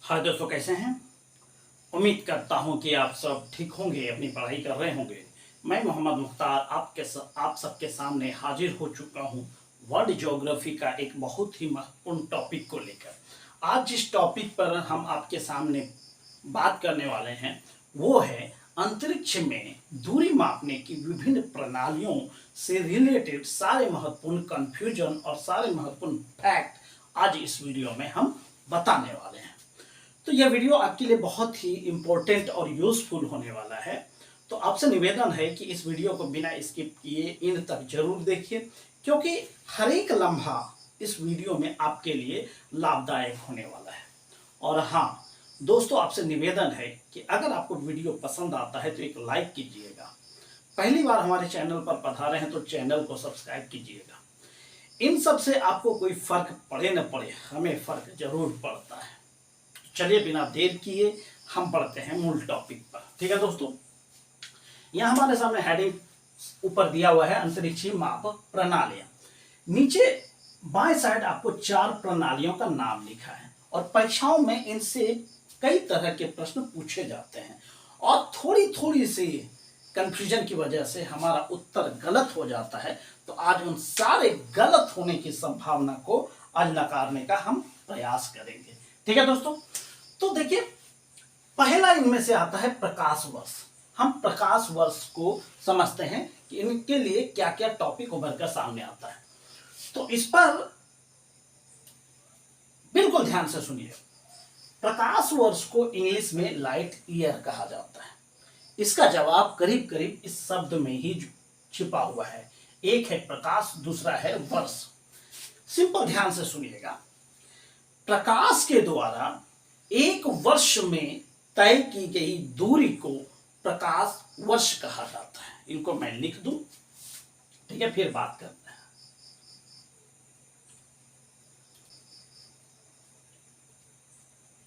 हाय दोस्तों, कैसे हैं। उम्मीद करता हूं कि आप सब ठीक होंगे, अपनी पढ़ाई कर रहे होंगे। मैं मोहम्मद मुख्तार आप सबके सामने हाजिर हो चुका हूं वर्ल्ड ज्योग्राफी का एक बहुत ही महत्वपूर्ण टॉपिक को लेकर। आज जिस टॉपिक पर हम आपके सामने बात करने वाले हैं वो है अंतरिक्ष में दूरी मापने की विभिन्न प्रणालियों से रिलेटेड सारे महत्वपूर्ण कंफ्यूजन और सारे महत्वपूर्ण फैक्ट आज इस वीडियो में हम बताने वाले हैं। तो यह वीडियो आपके लिए बहुत ही इंपॉर्टेंट और यूजफुल होने वाला है। तो आपसे निवेदन है कि इस वीडियो को बिना स्किप किए इन तक जरूर देखिए, क्योंकि हर एक लम्हा इस वीडियो में आपके लिए लाभदायक होने वाला है। और हाँ दोस्तों, आपसे निवेदन है कि अगर आपको वीडियो पसंद आता है तो एक लाइक कीजिएगा। पहली बार हमारे चैनल पर पधारे हैं तो चैनल को सब्सक्राइब कीजिएगा। इन सब से आपको कोई फर्क पड़े न पड़े, हमें फर्क जरूर पड़ता है। चलिए बिना देर किए हम बढ़ते हैं मूल टॉपिक पर। ठीक है दोस्तों, यहां हमारे सामने हेडिंग ऊपर दिया हुआ है अंतरिक्षीय माप प्रणालियां। नीचे बाएं साइड आपको 4 प्रणालियों का नाम लिखा है और परीक्षाओं में इनसे कई तरह के प्रश्न पूछे जाते हैं और थोड़ी थोड़ी सी कंफ्यूजन की वजह से हमारा उत्तर गलत हो जाता है। तो आज उन सारे गलत होने की संभावना को आज नकारने का हम प्रयास करेंगे। ठीक है दोस्तों, तो देखिए पहला इनमें से आता है प्रकाश वर्ष। हम प्रकाश वर्ष को समझते हैं कि इनके लिए क्या क्या टॉपिक उभर कर सामने आता है। तो इस पर बिल्कुल ध्यान से सुनिए। प्रकाश वर्ष को इंग्लिश में लाइट ईयर कहा जाता है। इसका जवाब करीब करीब इस शब्द में ही छिपा हुआ है। एक है प्रकाश, दूसरा है वर्ष। सिंपल ध्यान से सुनिएगा। प्रकाश के द्वारा एक वर्ष में तय की गई दूरी को प्रकाश वर्ष कहा जाता है। इनको मैं लिख दूं, ठीक है, फिर बात करते हैं।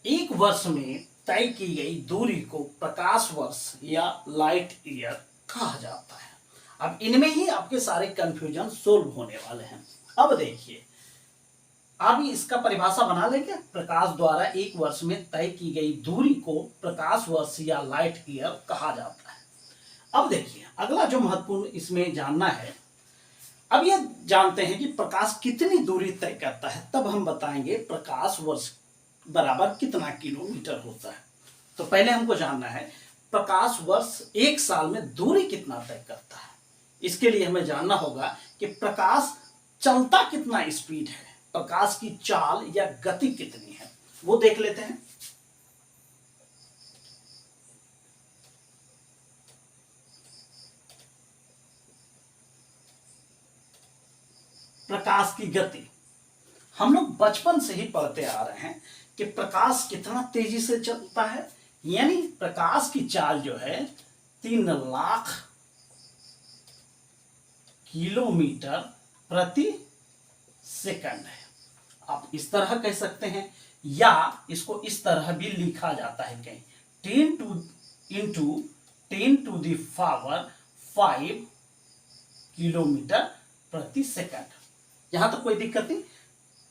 एक वर्ष में तय की गई दूरी को प्रकाश वर्ष या लाइट ईयर कहा जाता है। अब इनमें ही आपके सारे कंफ्यूजन सोल्व होने वाले हैं। अब देखिए, आप इसका परिभाषा बना लेंगे। प्रकाश द्वारा एक वर्ष में तय की गई दूरी को प्रकाश वर्ष या लाइट ईयर कहा जाता है। अब देखिए अगला जो महत्वपूर्ण इसमें जानना है, अब ये जानते हैं कि प्रकाश कितनी दूरी तय करता है, तब हम बताएंगे प्रकाश वर्ष बराबर कितना किलोमीटर होता है। तो पहले हमको जानना है प्रकाश वर्ष एक साल में दूरी कितना तय करता है। इसके लिए हमें जानना होगा कि प्रकाश चलता कितना स्पीड है, प्रकाश की चाल या गति कितनी है, वो देख लेते हैं। प्रकाश की गति हम लोग बचपन से ही पढ़ते आ रहे हैं कि प्रकाश कितना तेजी से चलता है। यानी प्रकाश की चाल जो है 3 लाख किलोमीटर प्रति सेकंड है। आप इस तरह कह सकते हैं या इसको इस तरह भी लिखा जाता है कहीं 10 टू द पावर 5 किलोमीटर प्रति सेकंड। यहां तक कोई दिक्कत नहीं।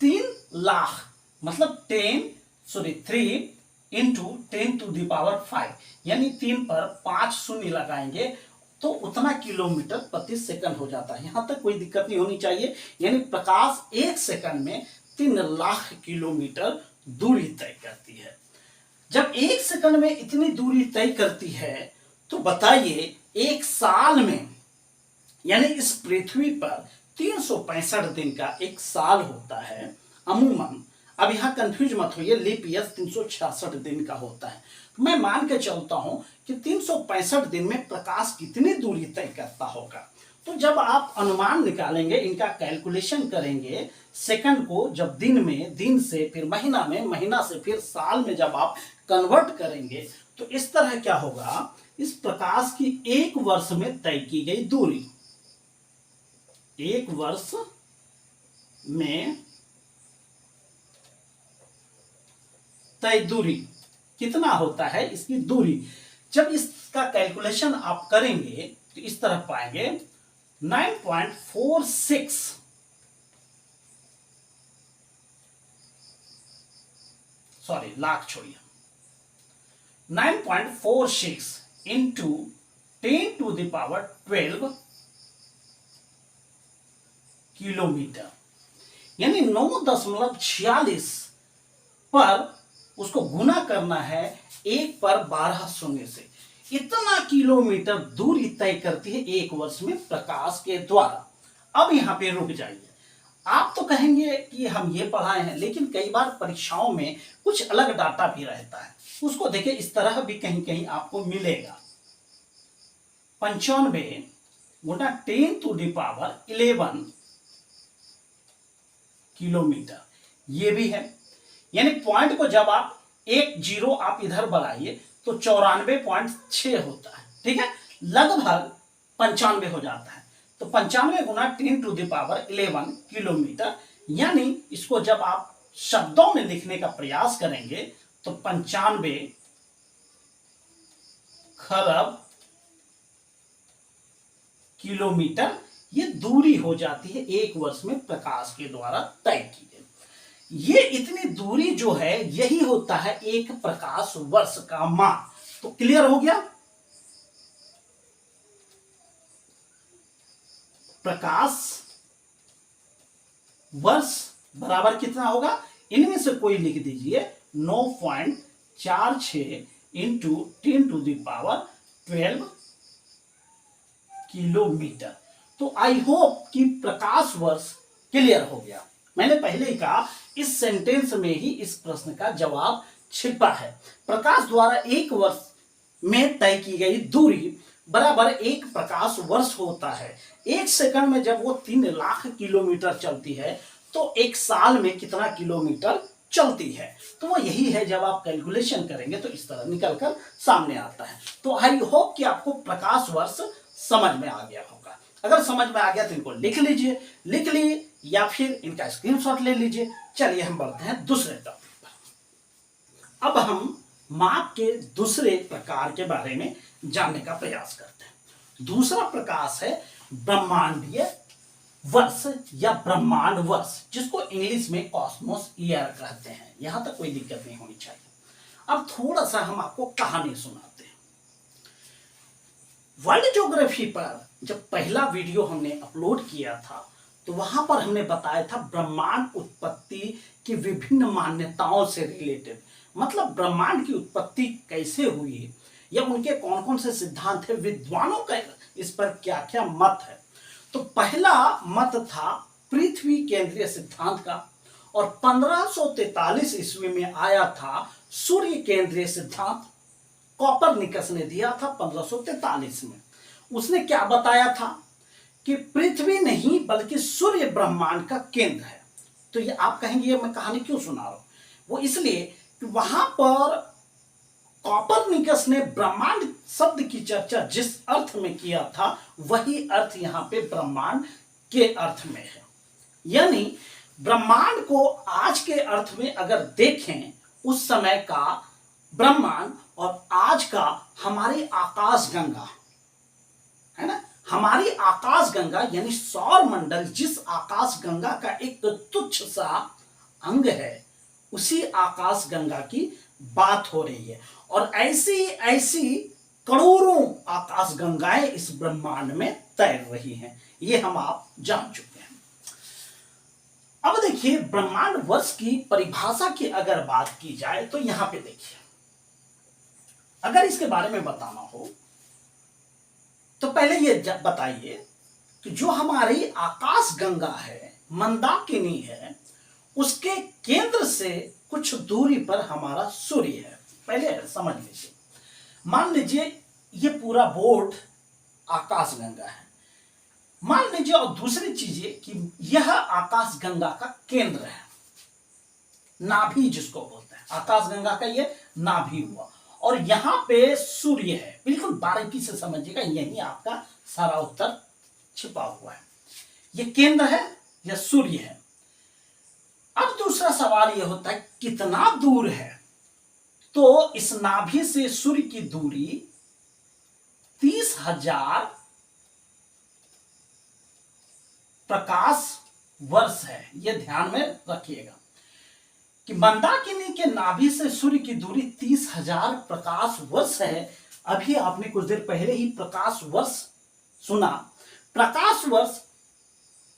3 लाख मतलब 3 इंटू 10 टू द पावर 5, यानी 3 पर 5 शून्य लगाएंगे तो उतना किलोमीटर प्रति सेकंड हो जाता है। यहां तक कोई दिक्कत नहीं होनी चाहिए। यानी प्रकाश एक सेकंड में 3 लाख किलोमीटर दूरी तय करती है। जब एक सेकंड में इतनी दूरी तय करती है तो बताइए एक साल में, यानी इस पृथ्वी पर 365 दिन का एक साल होता है अमूमन। अब यहां कंफ्यूज मत होइए, लीप ईयर 366 दिन का होता है। तो मैं मान के चलता हूं कि 365 दिन में प्रकाश कितनी दूरी तय करता होगा। तो जब आप अनुमान निकालेंगे, इनका कैलकुलेशन करेंगे, सेकंड को जब दिन में, दिन से फिर महीना में, महीना से फिर साल में जब आप कन्वर्ट करेंगे तो इस तरह क्या होगा, इस प्रकाश की एक वर्ष में तय की गई दूरी, एक वर्ष में तय दूरी कितना होता है, इसकी दूरी जब इसका कैलकुलेशन आप करेंगे तो इस तरह पाएंगे 9.46 9.46 सॉरी लाख छोड़िए, 9.46 इंटू 10⁻12 किलोमीटर, यानी 9.46 पर उसको गुना करना है 1/12 से। इतना किलोमीटर दूरी तय करती है एक वर्ष में प्रकाश के द्वारा। अब यहां पे रुक जाइए, आप तो कहेंगे कि हम ये पढ़ाए हैं, लेकिन कई बार परीक्षाओं में कुछ अलग डाटा भी रहता है, उसको देखिए इस तरह भी कहीं कहीं आपको मिलेगा। 95 गुना 10⁻11 किलोमीटर, ये भी है। यानी पॉइंट को जब आप एक जीरो आप इधर बढ़ाइए तो 94.6 होता है, ठीक है, लगभग 95 हो जाता है। तो 95 गुना 10⁻11 किलोमीटर, यानी इसको जब आप शब्दों में लिखने का प्रयास करेंगे तो 95 खरब किलोमीटर ये दूरी हो जाती है एक वर्ष में प्रकाश के द्वारा तय की गई। ये इतनी दूरी जो है यही होता है एक प्रकाश वर्ष का मान। तो क्लियर हो गया, प्रकाश वर्ष बराबर कितना होगा, इनमें से कोई लिख दीजिए 9.46 इंटू 10⁻12 किलोमीटर। तो आई होप कि प्रकाश वर्ष क्लियर हो गया। मैंने पहले ही कहा इस सेंटेंस में ही इस प्रश्न का जवाब छिपा है। प्रकाश द्वारा एक वर्ष में तय की गई दूरी बराबर एक प्रकाश वर्ष होता है। एक सेकंड में जब वो 3 लाख किलोमीटर चलती है तो एक साल में कितना किलोमीटर चलती है, तो वो यही है। जब आप कैलकुलेशन करेंगे तो इस तरह निकलकर सामने आता है। तो आई होप कि आपको प्रकाश वर्ष समझ में आ गया होगा। अगर समझ में आ गया तो इनको लिख लीजिए, लिख लिए या फिर इनका स्क्रीनशॉट ले लीजिए। चलिए हम बढ़ते हैं दूसरे टॉपिक पर। अब हम माप के दूसरे प्रकार के बारे में जानने का प्रयास करते हैं। दूसरा प्रकाश है ब्रह्मांडीय वर्ष या ब्रह्मांड वर्ष, जिसको इंग्लिश में कॉस्मोस ईयर कहते हैं। यहां तक कोई दिक्कत नहीं होनी चाहिए। अब थोड़ा सा हम आपको कहानी सुनाते हैं। वर्ल्ड ज्योग्राफी पर जब पहला वीडियो हमने अपलोड किया था तो वहां पर हमने बताया था ब्रह्मांड उत्पत्ति की विभिन्न मान्यताओं से रिलेटेड, मतलब ब्रह्मांड की उत्पत्ति कैसे हुई या उनके कौन कौन से सिद्धांत है, विद्वानों का इस पर क्या क्या मत है। तो पहला मत था पृथ्वी केंद्रीय सिद्धांत का, और 1543 ईस्वी में आया था सूर्य केंद्रीय सिद्धांत। कॉपरनिकस ने दिया था 1543 में। उसने क्या बताया था कि पृथ्वी नहीं बल्कि सूर्य ब्रह्मांड का केंद्र है। तो ये आप कहेंगे ये मैं कहानी क्यों सुना रहा हूं, वो इसलिए कि वहां पर कॉपरनिकस ने ब्रह्मांड शब्द की चर्चा जिस अर्थ में किया था वही अर्थ यहां पे ब्रह्मांड के अर्थ में है। यानी ब्रह्मांड को आज के अर्थ में अगर देखें, उस समय का ब्रह्मांड और आज का हमारी आकाश गंगा है ना, हमारी आकाश गंगा यानी सौर मंडल जिस आकाश गंगा का एक तुच्छ सा अंग है, उसी आकाश गंगा की बात हो रही है। और ऐसी ऐसी करोड़ों आकाश गंगाएं इस ब्रह्मांड में तैर रही हैं, ये हम आप जान चुके हैं। अब देखिए ब्रह्मांड वर्ष की परिभाषा की अगर बात की जाए तो यहां पे देखिए, अगर इसके बारे में बताना हो तो पहले ये बताइए कि जो हमारी आकाश गंगा है, मंदाकिनी है, उसके केंद्र से कुछ दूरी पर हमारा सूर्य है। पहले समझ लीजिए, मान लीजिए ये पूरा बोर्ड आकाश गंगा है, मान लीजिए, और दूसरी चीज कि यह आकाश गंगा का केंद्र है, नाभि जिसको बोलते हैं, आकाश गंगा का ये नाभि हुआ, और यहां पे सूर्य है। बिल्कुल बारीकी से समझिएगा, यही आपका सारा उत्तर छिपा हुआ है। ये केंद्र है, यह सूर्य है। अब दूसरा सवाल यह होता है कितना दूर है, तो इस नाभि से सूर्य की दूरी 30,000 प्रकाश वर्ष है, यह ध्यान में रखिएगा। कि मंदाकिनी के नाभि से सूर्य की दूरी 30,000 प्रकाश वर्ष है। अभी आपने कुछ देर पहले ही प्रकाश वर्ष सुना। प्रकाश वर्ष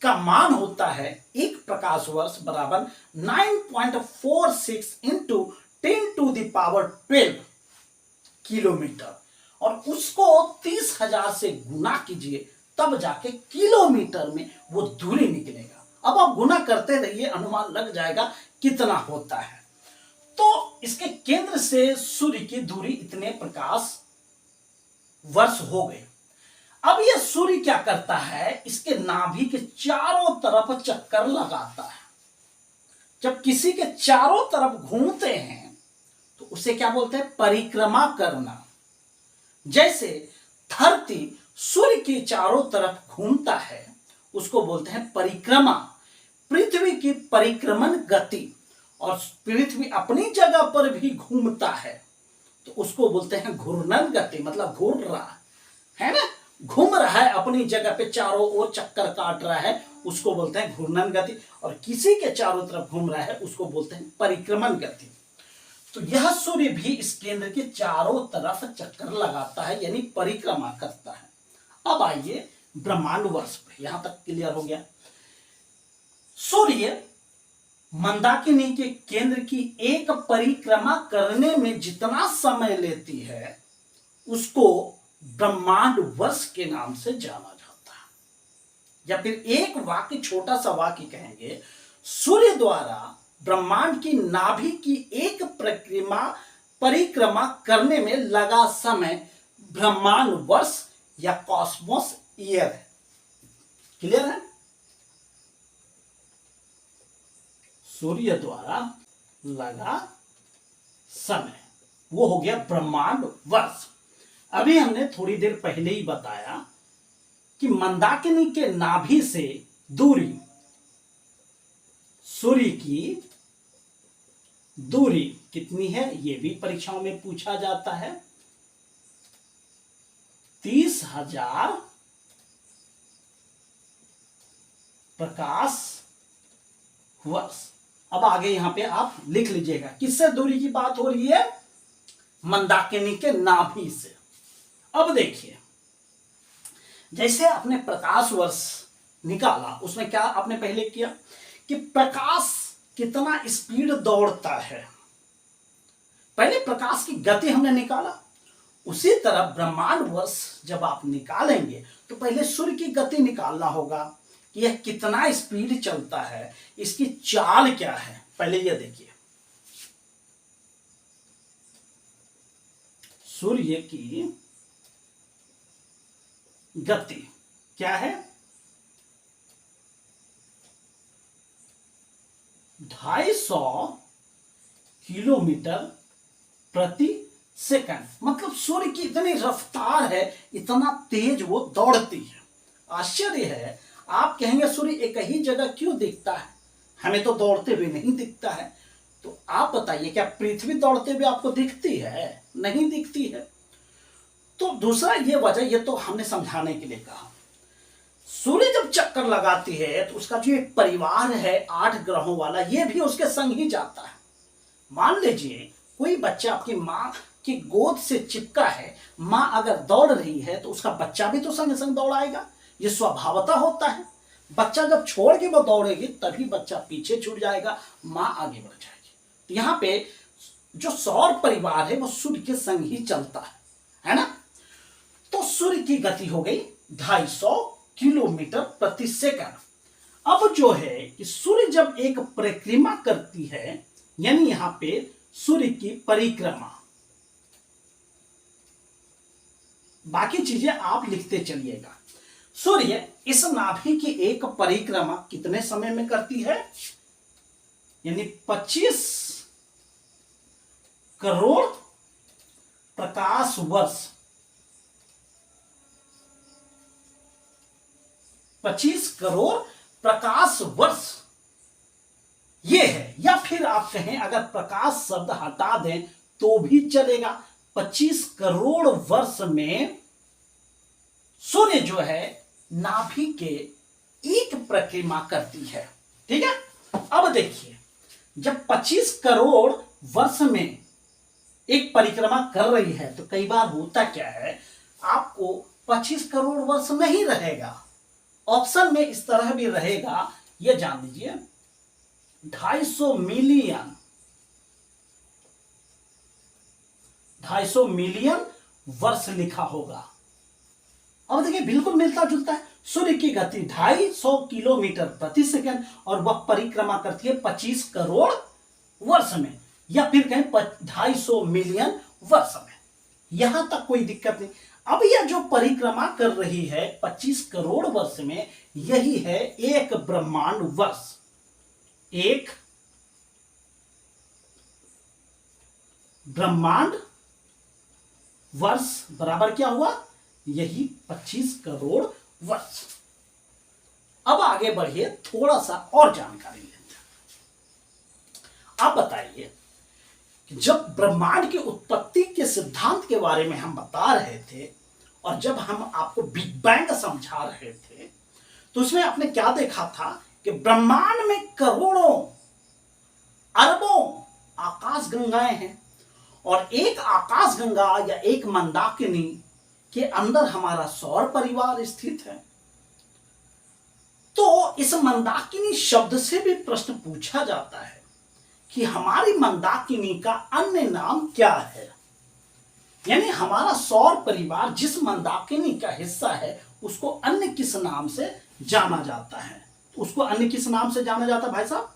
का मान होता है, एक प्रकाश वर्ष बराबर 9.46 इंटू 10⁻12 किलोमीटर, और उसको 30,000 से गुना कीजिए, तब जाके किलोमीटर में वो दूरी निकलेगा। अब आप गुना करते रहिए, अनुमान लग जाएगा कितना होता है। तो इसके केंद्र से सूर्य की दूरी इतने प्रकाश वर्ष हो गए। अब यह सूर्य क्या करता है, इसके नाभि के चारों तरफ चक्कर लगाता है। जब किसी के चारों तरफ घूमते हैं तो उसे क्या बोलते हैं, परिक्रमा करना। जैसे धरती सूर्य के चारों तरफ घूमता है, उसको बोलते हैं परिक्रमा। पृथ्वी की परिक्रमण गति, और पृथ्वी अपनी जगह पर भी घूमता है तो उसको बोलते हैं घूर्णन गति, मतलब घूर रहा है ना, घूम रहा है अपनी जगह पे, चारों ओर चक्कर काट रहा है, उसको बोलते हैं घूर्णन गति। और किसी के चारों तरफ घूम रहा है उसको बोलते हैं परिक्रमण गति। तो यह सूर्य भी इस केंद्र के चारों तरफ चक्कर लगाता है, यानी परिक्रमा करता है। अब आइए ब्रह्मांड वर्ष पे, यहां तक क्लियर हो गया। सूर्य मंदाकिनी के केंद्र की एक परिक्रमा करने में जितना समय लेती है उसको ब्रह्मांड वर्ष के नाम से जाना जाता है। या फिर एक वाक्य, छोटा सा वाक्य कहेंगे, सूर्य द्वारा ब्रह्मांड की नाभि की एक परिक्रमा करने में लगा समय ब्रह्मांड वर्ष या कॉस्मोस ईयर है। क्लियर है? सूर्य द्वारा लगा समय वो हो गया ब्रह्मांड वर्ष। अभी हमने थोड़ी देर पहले ही बताया कि मंदाकिनी के नाभि से दूरी, सूर्य की दूरी कितनी है, ये भी परीक्षाओं में पूछा जाता है, 30,000 प्रकाश वर्ष। अब आगे यहां पे आप लिख लीजिएगा, किससे दूरी की बात हो रही है, मंदाकिनी के नाभि से। अब देखिए, जैसे आपने प्रकाश वर्ष निकाला, उसमें क्या आपने पहले किया कि प्रकाश कितना स्पीड दौड़ता है, पहले प्रकाश की गति हमने निकाला। उसी तरह ब्रह्मांड वर्ष जब आप निकालेंगे तो पहले सूर्य की गति निकालना होगा कि यह कितना स्पीड चलता है, इसकी चाल क्या है। पहले यह देखिए, सूर्य की गति क्या है, 250 किलोमीटर प्रति सेकंड। मतलब सूर्य की इतनी रफ्तार है, इतना तेज वो दौड़ती है। आश्चर्य है, आप कहेंगे सूर्य एक ही जगह क्यों दिखता है, हमें तो दौड़ते हुए नहीं दिखता है। तो आप बताइए, क्या पृथ्वी दौड़ते हुए आपको दिखती है? नहीं दिखती है। तो दूसरा ये वजह, ये तो हमने समझाने के लिए कहा, सूर्य जब चक्कर लगाती है तो उसका जो एक परिवार है 8 ग्रहों वाला, ये भी उसके संग ही जाता है। मान लीजिए कोई बच्चा आपकी माँ की गोद से चिपका है, माँ अगर दौड़ रही है तो उसका बच्चा भी तो संग संग दौड़ाएगा, ये स्वभावतः होता है। बच्चा जब छोड़ के वो दौड़ेगी तभी बच्चा पीछे छूट जाएगा, माँ आगे बढ़ जाएगी। तो यहाँ पे जो सौर परिवार है वो सूर्य के संग ही चलता है ना। तो सूर्य की गति हो गई 250 किलोमीटर प्रति सेकंड। अब जो है कि सूर्य जब एक परिक्रमा करती है, यानी यहां पे सूर्य की परिक्रमा, बाकी चीजें आप लिखते चलिएगा। सूर्य इस नाभि की एक परिक्रमा कितने समय में करती है, यानी 25 करोड़ प्रकाश वर्ष, 25 करोड़ प्रकाश वर्ष ये है। या फिर आप कहें, अगर प्रकाश शब्द हटा दें तो भी चलेगा, 25 करोड़ वर्ष में सूर्य जो है नाभि के एक परिक्रमा करती है। ठीक है। अब देखिए, जब 25 करोड़ वर्ष में एक परिक्रमा कर रही है तो कई बार होता क्या है, आपको 25 करोड़ वर्ष नहीं रहेगा, ऑप्शन में इस तरह भी रहेगा, यह जान लीजिए 250 मिलियन वर्ष लिखा होगा। अब देखिए बिल्कुल मिलता जुलता है। सूर्य की गति 250 किलोमीटर प्रति सेकंड और वह परिक्रमा करती है 25 करोड़ वर्ष में, या फिर कहें 250 मिलियन वर्ष में। यहां तक कोई दिक्कत नहीं। अब यह जो परिक्रमा कर रही है 25 करोड़ वर्ष में, यही है एक ब्रह्मांड वर्ष। एक ब्रह्मांड वर्ष बराबर क्या हुआ, यही 25 करोड़ वर्ष। अब आगे बढ़िए, थोड़ा सा और जानकारी लेते हैं। आप बताइए कि जब ब्रह्मांड की उत्पत्ति के सिद्धांत के बारे में हम बता रहे थे और जब हम आपको बिग बैंग समझा रहे थे, तो उसमें आपने क्या देखा था कि ब्रह्मांड में करोड़ों अरबों आकाश गंगाएं हैं और एक आकाश गंगा या एक मंदाकिनी के अंदर हमारा सौर परिवार स्थित है। तो इस मंदाकिनी शब्द से भी प्रश्न पूछा जाता है कि हमारी मंदाकिनी का अन्य नाम क्या है, यानी हमारा सौर परिवार जिस मंदाकिनी का हिस्सा है उसको अन्य किस नाम से जाना जाता है। उसको अन्य किस नाम से जाना जाता है भाई साहब?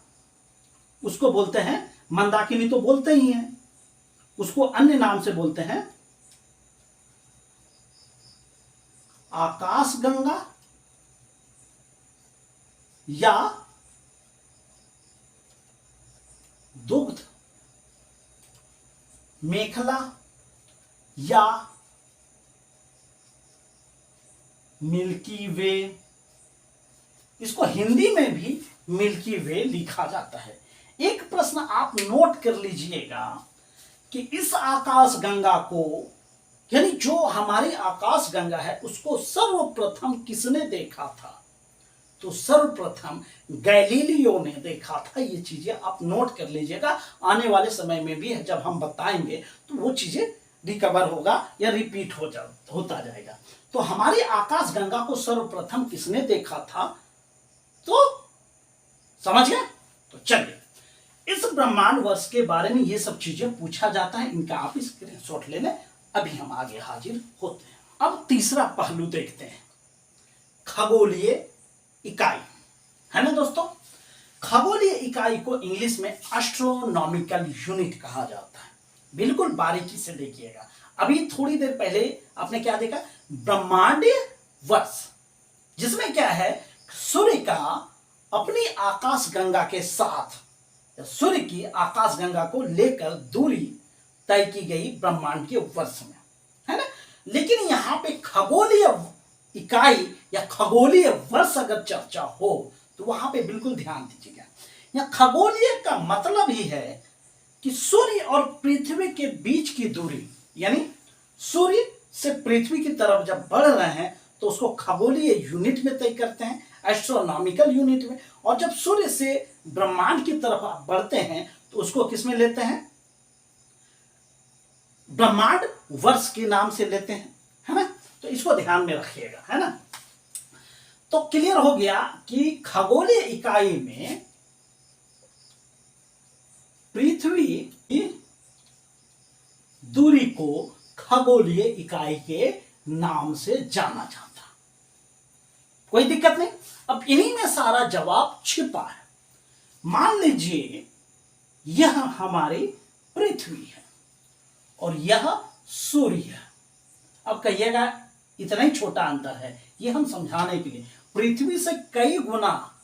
उसको बोलते हैं, मंदाकिनी तो बोलते ही हैं, उसको अन्य नाम से बोलते हैं आकाश गंगा या दुग्ध मेखला या मिल्की वे। इसको हिंदी में भी मिल्की वे लिखा जाता है। एक प्रश्न आप नोट कर लीजिएगा कि इस आकाश गंगा को, यानी जो हमारी आकाश गंगा है, उसको सर्वप्रथम किसने देखा था? तो सर्वप्रथम गैलीलियो ने देखा था। ये चीजें आप नोट कर लीजिएगा, आने वाले समय में भी जब हम बताएंगे तो वो चीजें रिकवर होगा या रिपीट होता जाएगा। तो हमारी आकाश गंगा को सर्वप्रथम किसने देखा था? तो समझ गए? तो चलिए, इस ब्रह्मांड वर्ष के बारे में ये सब चीजें पूछा जाता है, इनका आप स्क्रीनशॉट ले लें। अभी हम आगे हाजिर होते हैं। अब तीसरा पहलू देखते हैं, खगोलीय इकाई, है ना दोस्तों। खगोलीय इकाई को इंग्लिश में एस्ट्रोनॉमिकल यूनिट कहा जाता है। बिल्कुल बारीकी से देखिएगा। अभी थोड़ी देर पहले आपने क्या देखा, ब्रह्मांडीय वर्ष, जिसमें क्या है, सूर्य का अपनी आकाश गंगा के साथ, सूर्य की आकाश गंगा को लेकर दूरी तय की गई ब्रह्मांड के वर्ष में, है ना। लेकिन यहां पे खगोलीय इकाई या खगोलीय वर्ष अगर चर्चा हो तो वहां पे बिल्कुल ध्यान दीजिएगा। यहां खगोलीय का मतलब ही है कि सूर्य और पृथ्वी के बीच की दूरी, यानी सूर्य से पृथ्वी की तरफ जब बढ़ रहे हैं तो उसको खगोलीय यूनिट में तय करते हैं, एस्ट्रोनॉमिकल यूनिट में। और जब सूर्य से ब्रह्मांड की तरफ आप बढ़ते हैं तो उसको किस में लेते हैं? ब्रह्मांड वर्ष के नाम से लेते हैं, है ना। तो इसको ध्यान में रखिएगा, है ना। तो क्लियर हो गया कि खगोलीय इकाई में पृथ्वी की दूरी को खगोलीय इकाई के नाम से जाना जाता। कोई दिक्कत नहीं। अब इन्हीं में सारा जवाब छिपा है। मान लीजिए यह हमारी पृथ्वी है और यह सूर्य है। अब कहिएगा इतना ही छोटा अंतर है, ये हम समझाने के लिए, पृथ्वी से कई गुना,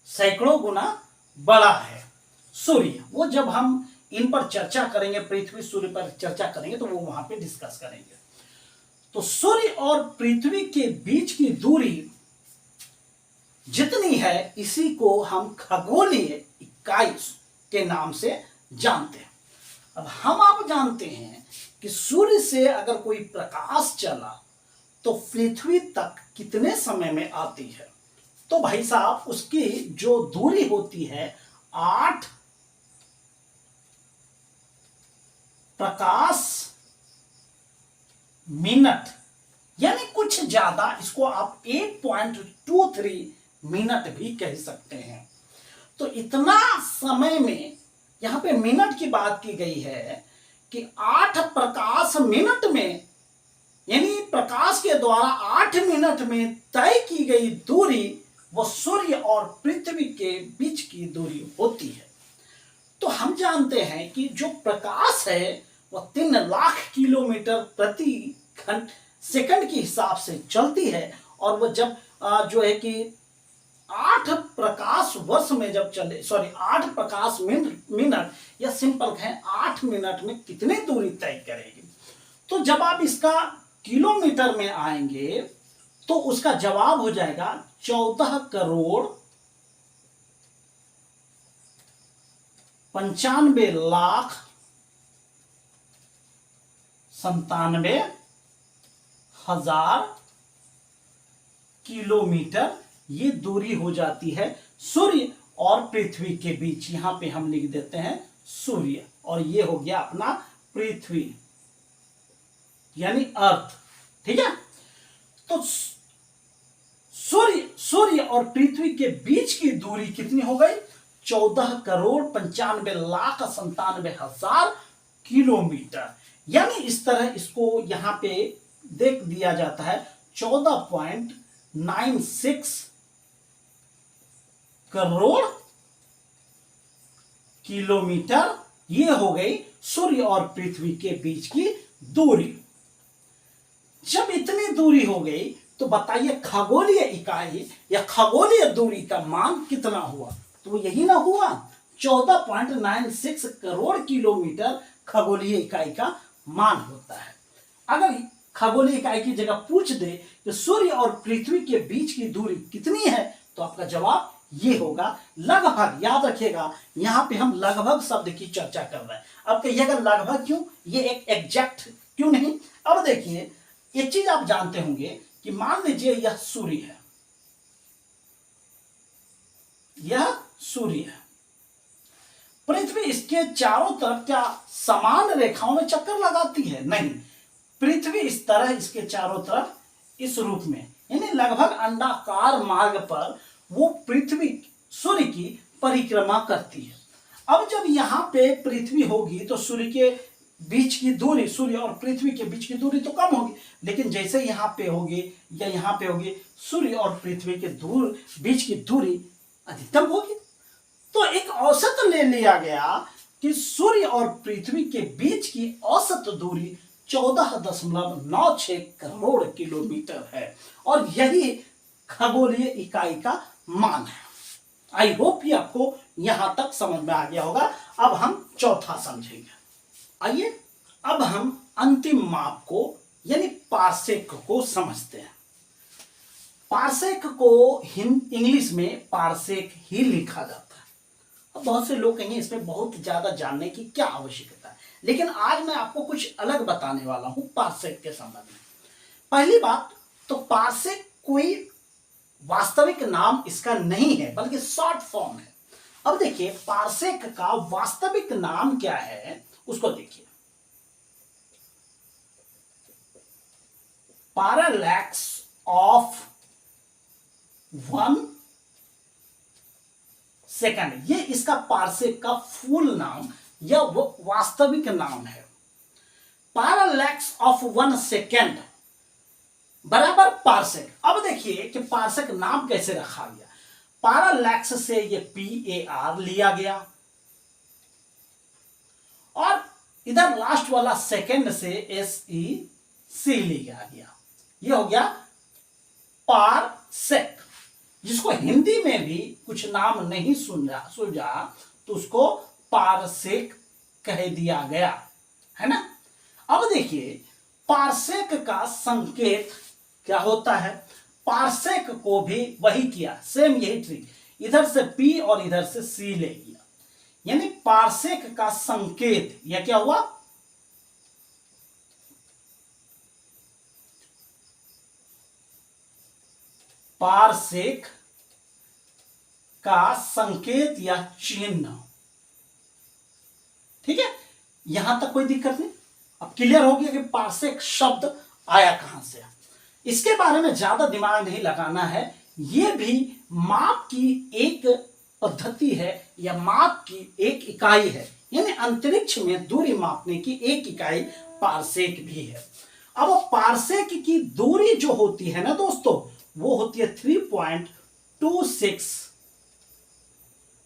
सैकड़ों गुना बड़ा है सूर्य। वो जब हम इन पर चर्चा करेंगे, पृथ्वी सूर्य पर चर्चा करेंगे तो वो वहां पे डिस्कस करेंगे। तो सूर्य और पृथ्वी के बीच की दूरी जितनी है, इसी को हम खगोलीय इकाई के नाम से जानते हैं। अब हम आप जानते हैं कि सूर्य से अगर कोई प्रकाश चला तो पृथ्वी तक कितने समय में आती है? तो भाई साहब उसकी जो दूरी होती है 8 प्रकाश मिनट, यानी कुछ ज्यादा, इसको आप 8.23 मिनट भी कह सकते हैं। तो इतना समय में, यहां पे मिनट की बात की गई है कि 8 प्रकाश मिनट में, यानी प्रकाश के द्वारा 8 मिनट में तय की गई दूरी वो सूर्य और पृथ्वी के बीच की दूरी होती है। तो हम जानते हैं कि जो प्रकाश है वह 3 लाख किलोमीटर प्रति सेकंड के हिसाब से चलती है, और वह जब जो है कि 8 प्रकाश वर्ष में जब चले, 8 प्रकाश मिनट, या सिंपल कहें 8 मिनट में कितनी दूरी तय करेगी। तो जब आप इसका किलोमीटर में आएंगे तो उसका जवाब हो जाएगा 14 करोड़ 95 लाख 97 हजार किलोमीटर ये दूरी हो जाती है सूर्य और पृथ्वी के बीच। यहां पे हम लिख देते हैं सूर्य, और ये हो गया अपना पृथ्वी यानी अर्थ। ठीक है, तो सूर्य और पृथ्वी के बीच की दूरी कितनी हो गई? 14 करोड़ 95 लाख 97 हजार किलोमीटर। यानी इस तरह इसको यहां पे देख दिया जाता है 14.96 करोड़ किलोमीटर। ये हो गई सूर्य और पृथ्वी के बीच की दूरी। जब इतनी दूरी हो गई तो बताइए खगोलीय इकाई या खगोलीय दूरी का मान कितना हुआ? तो यही ना हुआ, 14.96 करोड़ किलोमीटर खगोलीय इकाई का मान होता है। अगर खगोलीय इकाई की जगह पूछ दे कि सूर्य और पृथ्वी के बीच की दूरी कितनी है, तो आपका जवाब ये होगा लगभग। याद रखिएगा, यहां पे हम लगभग शब्द की चर्चा कर रहे हैं। अब कहिएगा लगभग क्यों, ये एक एग्जैक्ट क्यों नहीं? अब देखिए, एक चीज आप जानते होंगे कि मान लीजिए यह सूर्य है, यह सूर्य है, पृथ्वी इसके चारों तरफ क्या समान रेखाओं में चक्कर लगाती है? नहीं, पृथ्वी इस तरह इसके चारों तरफ इस रूप में, यानी लगभग अंडाकार मार्ग पर वो पृथ्वी सूर्य की परिक्रमा करती है। अब जब यहां पे पृथ्वी होगी तो सूर्य के बीच की दूरी, सूर्य और पृथ्वी के बीच की दूरी तो कम होगी, लेकिन जैसे यहां पे होगी या यहां पे होगी, सूर्य और पृथ्वी के बीच की दूरी अधिकतम होगी। तो एक औसत ले लिया गया कि सूर्य और पृथ्वी के बीच की औसत दूरी 14.96 करोड़ किलोमीटर है, और यही खगोलीय इकाई का मान है। आई होप कि आपको यहां तक समझ में आ गया होगा। अब हम चौथा समझेंगे। आइए अब हम अंतिम माप को यानी पार्सेक को समझते हैं। पार्सेक को इंग्लिश में पार्सेक ही लिखा जाता है। अब बहुत से लोग कहेंगे इसमें बहुत ज्यादा जानने की क्या आवश्यकता है, लेकिन आज मैं आपको कुछ अलग बताने वाला हूं पार्सेक के संबंध में। पहली बात तो पार्सेक कोई वास्तविक नाम इसका नहीं है, बल्कि शॉर्ट फॉर्म है। अब देखिए पार्सेक का वास्तविक नाम क्या है उसको देखिए, पैरालैक्स ऑफ 1 सेकंड। ये इसका पार्सेक का फुल नाम या वो वास्तविक नाम है। पैरालैक्स ऑफ 1 सेकंड बराबर पार्सेक। अब देखिए कि पार्सेक नाम कैसे रखा गया। पैरालैक्स से ये PAR लिया गया, और इधर लास्ट वाला सेकंड से SEC लिया गया। ये हो गया पार्सेक, जिसको हिंदी में भी कुछ नाम नहीं सुझा तो उसको पार्सेक कह दिया गया, है ना। अब देखिए पार्सेक का संकेत क्या होता है। पार्सेक को भी वही किया, सेम यही ट्रिक, इधर से P और इधर से C ले लिया, यानी पार्सेक का संकेत यह क्या हुआ, पार्सेक का संकेत या चिन्ह। ठीक है, यहां तक कोई दिक्कत नहीं। अब क्लियर हो गया कि पार्सेक शब्द आया कहां से। इसके बारे में ज्यादा दिमाग नहीं लगाना है, यह भी माप की एक पद्धति है या माप की एक इकाई है, यानी अंतरिक्ष में दूरी मापने की एक इकाई पार्सेक भी है। अब पार्सेक की दूरी जो होती है ना दोस्तों, वो होती है 3.26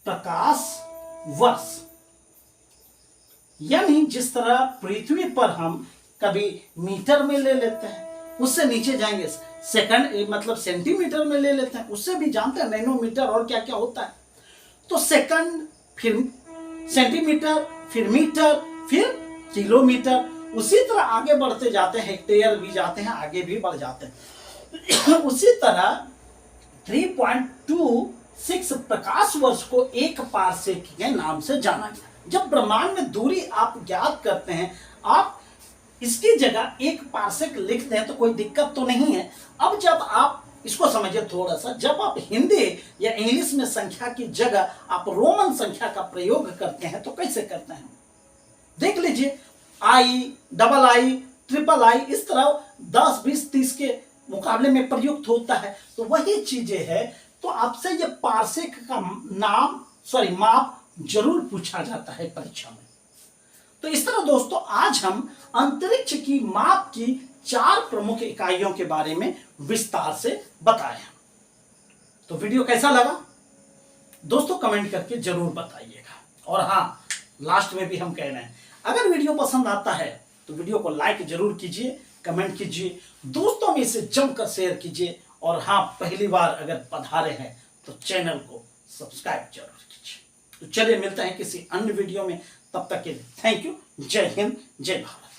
प्रकाश वर्ष। यानी जिस तरह पृथ्वी पर हम कभी मीटर में ले लेते हैं, उससे नीचे जाएंगे सेकंड मतलब सेंटीमीटर में ले लेते हैं, उससे भी जानते हैं नैनोमीटर और क्या क्या होता है। तो सेकंड, फिर सेंटीमीटर, फिर मीटर, फिर किलोमीटर, उसी तरह आगे बढ़ते जाते हैं, हेक्टेयर भी जाते हैं, आगे भी बढ़ जाते हैं। उसी तरह 3.26 प्रकाश वर्ष को एक पार्सेक के नाम से जाना गया। जब ब्रह्मांड में दूरी आप ज्ञात करते हैं, आप इसकी जगह एक पार्सेक लिखते हैं तो कोई दिक्कत तो नहीं है। अब जब आप इसको समझिए थोड़ा सा, जब आप हिंदी या इंग्लिश में संख्या की जगह आप रोमन संख्या का प्रयोग करते हैं तो कैसे करते हैं, देख लीजिए। आई, डबल आई, ट्रिपल आई, इस तरह 10, 20, 30 के मुकाबले में प्रयुक्त होता है। तो वही चीजें है। तो आपसे ये पार्सेक का माप जरूर पूछा जाता है परीक्षा में। तो इस तरह दोस्तों आज हम अंतरिक्ष की माप की 4 प्रमुख इकाइयों के बारे में विस्तार से बताए। तो वीडियो कैसा लगा दोस्तों, कमेंट करके जरूर बताइएगा। और हाँ, लास्ट में भी हम कह रहे हैं, अगर वीडियो पसंद आता है तो वीडियो को लाइक जरूर कीजिए, कमेंट कीजिए, दोस्तों में इसे जमकर शेयर कीजिए। और हाँ, पहली बार अगर पधारे हैं तो चैनल को सब्सक्राइब जरूर कीजिए। तो चलिए मिलते हैं किसी अन्य वीडियो में, तब तक के लिए थैंक यू। जय हिंद, जय भारत।